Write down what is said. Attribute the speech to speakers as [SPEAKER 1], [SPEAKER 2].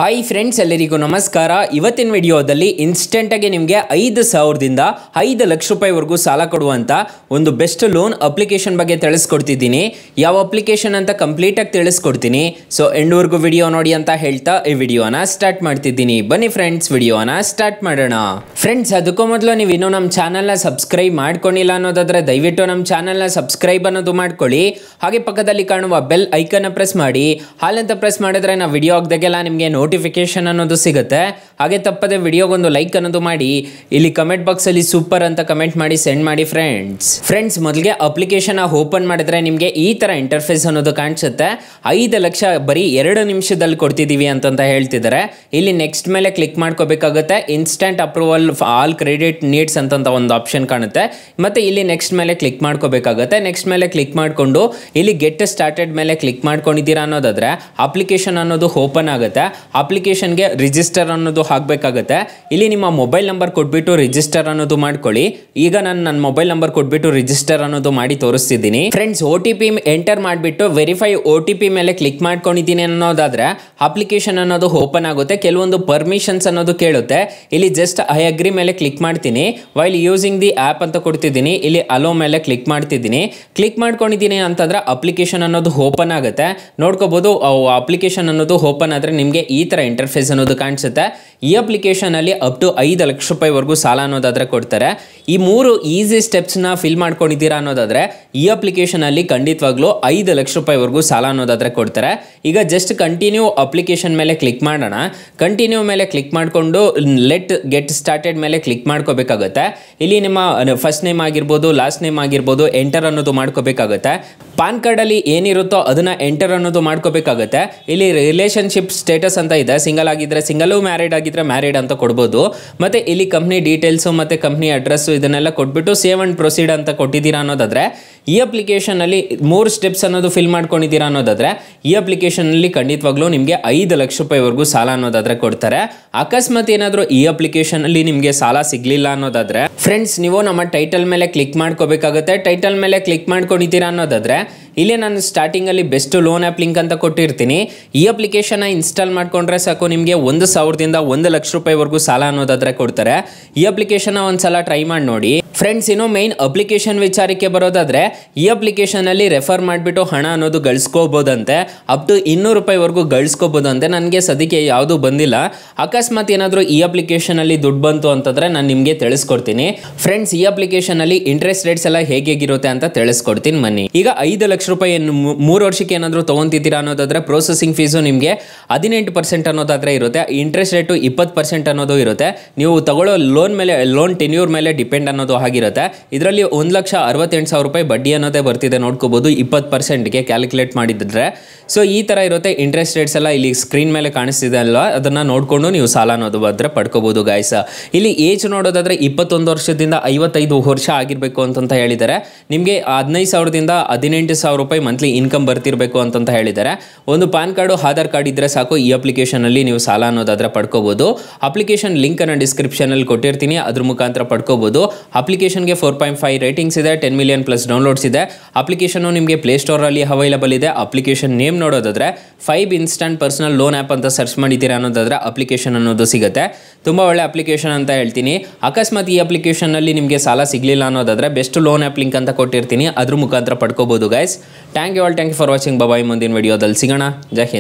[SPEAKER 1] Hi friends, ಎಲ್ಲರಿಗೂ ನಮಸ್ಕಾರ. ಇವತ್ತಿನ ವಿಡಿಯೋದಲ್ಲಿ ಇನ್ಸ್ಟೆಂಟಾಗಿ ನಿಮಗೆ 5,000ದಿಂದ 5 ಲಕ್ಷ ರೂಪಾಯಿವರೆಗೂ ಸಾಲ ಕೊಡುವಂಥ ಒಂದು ಬೆಸ್ಟ್ ಲೋನ್ ಅಪ್ಲಿಕೇಶನ್ ಬಗ್ಗೆ ತಿಳಿಸ್ಕೊಡ್ತಿದ್ದೀನಿ. ಯಾವ ಅಪ್ಲಿಕೇಶನ್ ಅಂತ ಕಂಪ್ಲೀಟಾಗಿ ತಿಳಿಸ್ಕೊಡ್ತೀನಿ. ಸೊ ಎಂಡ್ವರೆಗೂ ವಿಡಿಯೋ ನೋಡಿ ಅಂತ ಹೇಳ್ತಾ ಈ ವಿಡಿಯೋನ ಸ್ಟಾರ್ಟ್ ಮಾಡ್ತಿದ್ದೀನಿ. ಬನ್ನಿ ಫ್ರೆಂಡ್ಸ್, ವಿಡಿಯೋನ ಸ್ಟಾರ್ಟ್ ಮಾಡೋಣ. ಫ್ರೆಂಡ್ಸ್, ಅದಕ್ಕೂ ಮೊದಲು ನೀವು ಇನ್ನೂ ನಮ್ಮ ಚಾನಲ್ನ ಸಬ್ಸ್ಕ್ರೈಬ್ ಮಾಡ್ಕೊಂಡಿಲ್ಲ ಅನ್ನೋದಾದರೆ ದಯವಿಟ್ಟು ನಮ್ಮ ಚಾನಲ್ನ ಸಬ್ಸ್ಕ್ರೈಬ್ ಅನ್ನೋದು ಮಾಡ್ಕೊಳ್ಳಿ. ಹಾಗೆ ಪಕ್ಕದಲ್ಲಿ ಕಾಣುವ ಬೆಲ್ ಐಕನ್ನ ಪ್ರೆಸ್ ಮಾಡಿ. ಹಾಲಂತ ಪ್ರೆಸ್ ಮಾಡಿದ್ರೆ ನಾವು ವಿಡಿಯೋ ಹಾಕಿದಾಗೆಲ್ಲ ನಿಮಗೆ ನೋಟಿಫಿಕೇಶನ್ ಅನ್ನೋದು ಸಿಗುತ್ತೆ. ಹಾಗೆ ತಪ್ಪದೆ ವಿಡಿಯೋಗೊಂದು ಲೈಕ್ ಅನ್ನೋದು ಮಾಡಿ. ಇಲ್ಲಿ ಕಮೆಂಟ್ ಬಾಕ್ಸ್ ಅಲ್ಲಿ ಸೂಪರ್ ಅಂತ ಕಮೆಂಟ್ ಮಾಡಿ ಸೆಂಡ್ ಮಾಡಿ ಫ್ರೆಂಡ್ಸ್. ಮೊದಲಿಗೆ ಅಪ್ಲಿಕೇಶನ್ ಓಪನ್ ಮಾಡಿದ್ರೆ ನಿಮಗೆ ಈ ತರ ಇಂಟರ್ಫೇಸ್ ಅನ್ನೋದು ಕಾಣಿಸುತ್ತೆ. 5 ಲಕ್ಷ ಬರೀ 2 ನಿಮಿಷದಲ್ಲಿ ಕೊಡ್ತಿದೀವಿ ಅಂತ ಹೇಳ್ತಿದ್ದಾರೆ. ಇಲ್ಲಿ ನೆಕ್ಸ್ಟ್ ಮೇಲೆ ಕ್ಲಿಕ್ ಮಾಡ್ಕೋಬೇಕಾಗುತ್ತೆ. Instant approval all credit needs ಅಂತ ಒಂದು ಆಪ್ಷನ್ ಕಾಣುತ್ತೆ. ಮತ್ತೆ ಇಲ್ಲಿ ನೆಕ್ಸ್ಟ್ ಮೇಲೆ ಕ್ಲಿಕ್ ಮಾಡ್ಕೋಬೇಕಾಗುತ್ತೆ. ನೆಕ್ಸ್ಟ್ ಮೇಲೆ ಕ್ಲಿಕ್ ಮಾಡಿಕೊಂಡು ಇಲ್ಲಿ ಗೆಟ್ ಸ್ಟಾರ್ಟೆಡ್ ಮೇಲೆ ಕ್ಲಿಕ್ ಮಾಡ್ಕೊಂಡಿದ್ದೀರಾ ಅನ್ನೋದಾದ್ರೆ ಅಪ್ಲಿಕೇಶನ್ ಅನ್ನೋದು ಓಪನ್ ಆಗುತ್ತೆ. ಅಪ್ಲಿಕೇಶನ್ಗೆ ರಿಜಿಸ್ಟರ್ ಅನ್ನೋದು ಹಾಕಬೇಕಾಗುತ್ತೆ. ಇಲ್ಲಿ ನಿಮ್ಮ ಮೊಬೈಲ್ ನಂಬರ್ ಕೊಟ್ಬಿಟ್ಟು ರಿಜಿಸ್ಟರ್ ಅನ್ನೋದು ಮಾಡ್ಕೊಳ್ಳಿ. ಈಗ ನಾನು ನನ್ನ ಮೊಬೈಲ್ ನಂಬರ್ ಕೊಟ್ಬಿಟ್ಟು ರಿಜಿಸ್ಟರ್ ಅನ್ನೋದು ಮಾಡಿ ತೋರಿಸ್ತಿದ್ದೀನಿ. ಫ್ರೆಂಡ್ಸ್, OTP ಎಂಟರ್ ಮಾಡಿಬಿಟ್ಟು ವೆರಿಫೈ OTP ಮೇಲೆ ಕ್ಲಿಕ್ ಮಾಡ್ಕೊಂಡಿದ್ದೀನಿ ಅನ್ನೋದಾದ್ರೆ ಅಪ್ಲಿಕೇಶನ್ ಅನ್ನೋದು ಓಪನ್ ಆಗುತ್ತೆ. ಕೆಲವೊಂದು ಪರ್ಮಿಷನ್ಸ್ ಅನ್ನೋದು ಕೇಳುತ್ತೆ. ಇಲ್ಲಿ ಜಸ್ಟ್ ಐ ಅಗ್ರಿ ಮೇಲೆ ಕ್ಲಿಕ್ ಮಾಡ್ತೀನಿ. ವೈಲ್ ಯೂಸಿಂಗ್ ದಿ ಆ್ಯಪ್ ಅಂತ ಕೊಡ್ತಿದ್ದೀನಿ. ಇಲ್ಲಿ ಅಲೋ ಮೇಲೆ ಕ್ಲಿಕ್ ಮಾಡ್ತಿದ್ದೀನಿ. ಕ್ಲಿಕ್ ಮಾಡ್ಕೊಂಡಿದ್ದೀನಿ ಅಂತಂದ್ರೆ ಅಪ್ಲಿಕೇಶನ್ ಅನ್ನೋದು ಓಪನ್ ಆಗುತ್ತೆ. ನೋಡ್ಕೋಬಹುದು, ಅಪ್ಲಿಕೇಶನ್ ಅನ್ನೋದು ಓಪನ್ ಆದ್ರೆ ನಿಮಗೆ ಈ ತರ ಇಂಟರ್ಫೇಸ್ ಅನ್ನೋದು ಕಾಣಿಸುತ್ತೆ. ಈ ಅಪ್ಲಿಕೇಶನ್ ಅಲ್ಲಿ ಅಪ್ ಟು 5 ಲಕ್ಷ ರೂಪಾಯಿವರೆಗೂ ಸಾಲ ಅನ್ನೋದಾದ್ರೆ ಕೊಡ್ತಾರೆ. ಈ 3 ಈಸಿ ಸ್ಟೆಪ್ಸ್ ನ ಫಿಲ್ ಮಾಡ್ಕೊಂಡಿದ್ದೀರಾ ಅನ್ನೋದಾದ್ರೆ ಈ ಅಪ್ಲಿಕೇಶನ್ ಅಲ್ಲಿ ಖಂಡಿತವಾಗ್ಲೂ 5 ಲಕ್ಷ ರೂಪಾಯಿವರೆಗೂ ಸಾಲ ಅನ್ನೋದಾದ್ರೆ ಕೊಡ್ತಾರೆ. ಈಗ ಜಸ್ಟ್ ಕಂಟಿನ್ಯೂ ಅಪ್ಲಿಕೇಶನ್ ಮೇಲೆ ಕ್ಲಿಕ್ ಮಾಡೋಣ. ಕಂಟಿನ್ಯೂ ಮೇಲೆ ಕ್ಲಿಕ್ ಮಾಡಿಕೊಂಡು ಲೆಟ್ ಗೆಟ್ ಸ್ಟಾರ್ಟೆಡ್ ಮೇಲೆ ಕ್ಲಿಕ್ ಮಾಡ್ಕೋಬೇಕಾಗುತ್ತೆ. ಇಲ್ಲಿ ನಿಮ್ಮ ಫಸ್ಟ್ ನೇಮ್ ಆಗಿರ್ಬೋದು, ಲಾಸ್ಟ್ ನೇಮ್ ಆಗಿರ್ಬೋದು ಎಂಟರ್ ಅನ್ನೋದು ಮಾಡ್ಕೋಬೇಕಾಗುತ್ತೆ. ಪಾನ್ ಕಾರ್ಡ್ ಅಲ್ಲಿ ಏನಿರುತ್ತೋ ಅದನ್ನ ಎಂಟರ್ ಅನ್ನೋದು ಮಾಡ್ಕೋಬೇಕಾಗುತ್ತೆ. ಇಲ್ಲಿ ರಿಲೇಶನ್ಶಿಪ್ ಸ್ಟೇಟಸ್ ಅಂತ ಇದೆ. ಸಿಂಗಲ್ ಆಗಿದ್ರೆ ಸಿಂಗಲ್, ಮ್ಯಾರಿಡ್ ಆಗಿದ್ರೆ ಮ್ಯಾರಿಡ್ ಅಂತ ಕೊಡ್ಬೋದು. ಮತ್ತೆ ಇಲ್ಲಿ ಕಂಪ್ನಿ ಡೀಟೇಲ್ಸ್ ಮತ್ತೆ ಕಂಪ್ನಿ ಅಡ್ರೆಸ್ ಇದನ್ನೆಲ್ಲ ಕೊಟ್ಬಿಟ್ಟು ಸೇವ್ ಅಂಡ್ ಪ್ರೊಸೀಡ್ ಅಂತ ಕೊಟ್ಟಿದ್ದೀರಾ ಅನ್ನೋದಾದ್ರೆ ಈ ಅಪ್ಲಿಕೇಶನ್ ಅಲ್ಲಿ 3 ಸ್ಟೆಪ್ಸ್ ಅನ್ನೋದು ಫಿಲ್ ಮಾಡ್ಕೊಂಡಿದ್ದೀರಾ ಅನ್ನೋದಾದ್ರೆ ಈ ಅಪ್ಲಿಕೇಶನ್ ಅಲ್ಲಿ ಖಂಡಿತವಾಗ್ಲೂ ನಿಮಗೆ 5 ಲಕ್ಷ ರೂಪಾಯಿವರೆಗೂ ಸಾಲ ಅನ್ನೋದಾದ್ರೆ ಕೊಡ್ತಾರೆ. ಅಕಸ್ಮಾತ್ ಏನಾದರೂ ಈ ಅಪ್ಲಿಕೇಶನ್ ಅಲ್ಲಿ ನಿಮಗೆ ಸಾಲ ಸಿಗ್ಲಿಲ್ಲ ಅನ್ನೋದಾದ್ರೆ ಫ್ರೆಂಡ್ಸ್, ನೀವು ನಮ್ಮ ಟೈಟಲ್ ಮೇಲೆ ಕ್ಲಿಕ್ ಮಾಡ್ಕೋಬೇಕಾಗುತ್ತೆ. ಟೈಟಲ್ ಮೇಲೆ ಕ್ಲಿಕ್ ಮಾಡ್ಕೊಂಡಿದ್ದೀರಾ ಅನ್ನೋದಾದ್ರೆ ಇಲ್ಲಿ ನಾನು ಸ್ಟಾರ್ಟಿಂಗ್ ಅಲ್ಲಿ ಬೆಸ್ಟ್ ಲೋನ್ ಆ್ಯಪ್ ಲಿಂಕ್ ಅಂತ ಕೊಟ್ಟಿರ್ತೀನಿ. ಈ ಅಪ್ಲಿಕೇಶನ್ ಇನ್ಸ್ಟಾಲ್ ಮಾಡ್ಕೊಂಡ್ರೆ ಸಾಕು, ನಿಮಗೆ 1,000ದಿಂದ 1 ಲಕ್ಷ ರೂಪಾಯಿವರೆಗೂ ಸಾಲ ಅನ್ನೋದಾದ್ರೆ ಕೊಡ್ತಾರೆ. ಈ ಅಪ್ಲಿಕೇಶನ್ ಒಂದ್ಸಲ ಟ್ರೈ ಮಾಡಿ ನೋಡಿ. ಫ್ರೆಂಡ್ಸ್, ಇನ್ನು ಮೈನ್ ಅಪ್ಲಿಕೇಶನ್ ವಿಚಾರಕ್ಕೆ ಬರೋದಾದ್ರೆ ಈ ಅಪ್ಲಿಕೇಶನ್ ಅಲ್ಲಿ ರೆಫರ್ ಮಾಡಿಬಿಟ್ಟು ಹಣ ಅನ್ನೋದು ಗಳಿಸ್ಕೋಬಹುದಂತೆ. ಅಪ್ ಟು 200 ರೂಪಾಯಿವರೆಗೂ ಗಳಿಸ್ಕೋಬಹುದಂತೆ. ನನಗೆ ಸದ್ಯಕ್ಕೆ ಯಾವುದು ಬಂದಿಲ್ಲ. ಅಕಸ್ಮಾತ್ ಏನಾದರೂ ಈ ಅಪ್ಲಿಕೇಶನ್ ಅಲ್ಲಿ ದುಡ್ಡು ಬಂತು ಅಂತಂದ್ರೆ ನಾನು ನಿಮಗೆ ತಿಳಿಸ್ಕೊಡ್ತೀನಿ. ಫ್ರೆಂಡ್ಸ್, ಈ ಅಪ್ಲಿಕೇಶನ್ ಅಲ್ಲಿ ಇಂಟ್ರೆಸ್ಟ್ ರೇಟ್ಸ್ ಎಲ್ಲ ಹೇಗಿರುತ್ತೆ ಅಂತ ತಿಳಿಸ್ಕೊಡ್ತೀನಿ ಬನ್ನಿ. ಈಗ 5 ಲಕ್ಷ ರೂಪಾಯಿ 3 ವರ್ಷಕ್ಕೆ ಏನಾದರೂ ತಗೊಂತಿದ್ದೀರಾ ಅನ್ನೋದಾದ್ರೆ ಪ್ರೊಸೆಸಿಂಗ್ ಫೀಸು ನಿಮಗೆ 18% ಅನ್ನೋದಾದ್ರೆ ಇರುತ್ತೆ. ಇಂಟ್ರೆಸ್ಟ್ ರೇಟು 20% ಅನ್ನೋದು ಇರುತ್ತೆ. ನೀವು ತಗೊಳ್ಳೋ ಲೋನ್ ಮೇಲೆ, ಲೋನ್ ಟೆನ್ಯೂರ್ ಮೇಲೆ ಡಿಪೆಂಡ್ ಅನ್ನೋದು ಆಗಿರುತ್ತೆ. ಇದರಲ್ಲಿ 1,68,000 ರೂಪಾಯಿ ಬಡ್ಡಿ ಅನ್ನೋದೇ ಬರ್ತಿದೆ. ನೋಡ್ಕೋಬಹುದು 20%ಗೆ ಕ್ಯಾಲ್ಕುಲೇಟ್ ಮಾಡಿದ್ರೆ. ಸೊ ಈ ತರ ಇರುತ್ತೆ ಇಂಟ್ರೆಸ್ಟ್ ರೇಟ್ಸ್ ಎಲ್ಲ. ಇಲ್ಲಿ ಸ್ಕ್ರೀನ್ ಮೇಲೆ ಕಾಣಿಸ್ತಿದೆ ಅಲ್ವಾ, ಅದನ್ನ ನೋಡ್ಕೊಂಡು ನೀವು ಸಾಲ ಅನ್ನೋದು ಬಂದ್ರೆ ಪಡ್ಕೋಬಹುದು ಗಾಯ್ಸ್. ಇಲ್ಲಿ ಏಜ್ ನೋಡೋದಾದ್ರೆ 21 ವರ್ಷದಿಂದ 55 ವರ್ಷ ಆಗಿರ್ಬೇಕು ಅಂತ ಹೇಳಿದ್ದಾರೆ. ನಿಮಗೆ 15,000ದಿಂದ 18,000 ರೂಪಾಯಿ ಮಂತ್ಲಿ ಇನ್ಕಮ್ ಬರ್ತಿರ್ಬೇಕು ಅಂತ ಹೇಳಿದ್ದಾರೆ. ಒಂದು ಪಾನ್ ಕಾರ್ಡು, ಆಧಾರ್ ಕಾರ್ಡ್ ಇದ್ರೆ ಸಾಕು. ಈ ಅಪ್ಲಿಕೇಶನ್ ಅಲ್ಲಿ ನೀವು ಸಾಲ ಅನ್ನೋದಾದ್ರೆ ಪಡ್ಕೋಬಹುದು. ಅಪ್ಲಿಕೇಶನ್ ಲಿಂಕ್ ಅನ್ನು ಡಿಸ್ಕ್ರಿಪ್ಷನ್ ಅಲ್ಲಿ ಕೊಟ್ಟಿರ್ತೀನಿ, ಅದ್ರ ಮುಖಾಂತರ ಪಡ್ಕೋಬಹುದು. ಅಪ್ಲಿಕೇಶನ್ಗೆ 4.5 ರೇಟಿಂಗ್ಸ್ ಇದೆ, 10 ಮಿಲಿಯನ್ ಪ್ಲಸ್ ಡೌನ್ಲೋಡ್ಸ್ ಇದೆ. ಅಪ್ಲಿಕೇಶನ್ ನಿಮಗೆ ಪ್ಲೇ ಸ್ಟೋರ್ ಅಲ್ಲಿ ಅವೈಲಬಲ್ ಇದೆ. ಅಪ್ಲಿಕೇಶನ್ ನೇಮ್ ನೋಡೋದಾದ್ರೆ 5 ಇನ್ಸ್ಟಂಟ್ ಪರ್ಸನಲ್ ಲೋನ್ ಆ್ಯಪ್ ಅಂತ ಸರ್ಚ್ ಮಾಡಿದ್ದೀರಾ ಅನ್ನೋದಾದ್ರೆ ಅಪ್ಲಿಕೇಶನ್ ಅನ್ನೋದು ಸಿಗುತ್ತೆ. ತುಂಬಾ ಒಳ್ಳೆ ಅಪ್ಲಿಕೇಶನ್ ಅಂತ ಹೇಳ್ತೀನಿ. ಅಕಸ್ಮಾತ್ ಈ ಅಪ್ಲಿಕೇಶನ್ ಅಲ್ಲಿ ನಿಮಗೆ ಸಾಲ ಸಿಗ್ಲಿಲ್ಲ ಅನ್ನೋದಾದ್ರೆ ಬೆಸ್ಟ್ ಲೋನ್ ಆ್ಯಪ್ ಲಿಂಕ್ ಅಂತ ಕೊಟ್ಟಿರ್ತೀನಿ, ಅದ್ರ ಮುಖಾಂತರ ಪಡ್ಕೋಬಹುದು guys. Thank you for watching. Bye. ಮುಂದಿನ ವಿಡಿಯೋದಲ್ಲಿ ಸಿಗೋಣ. ಜೈ ಹಿಂದ್.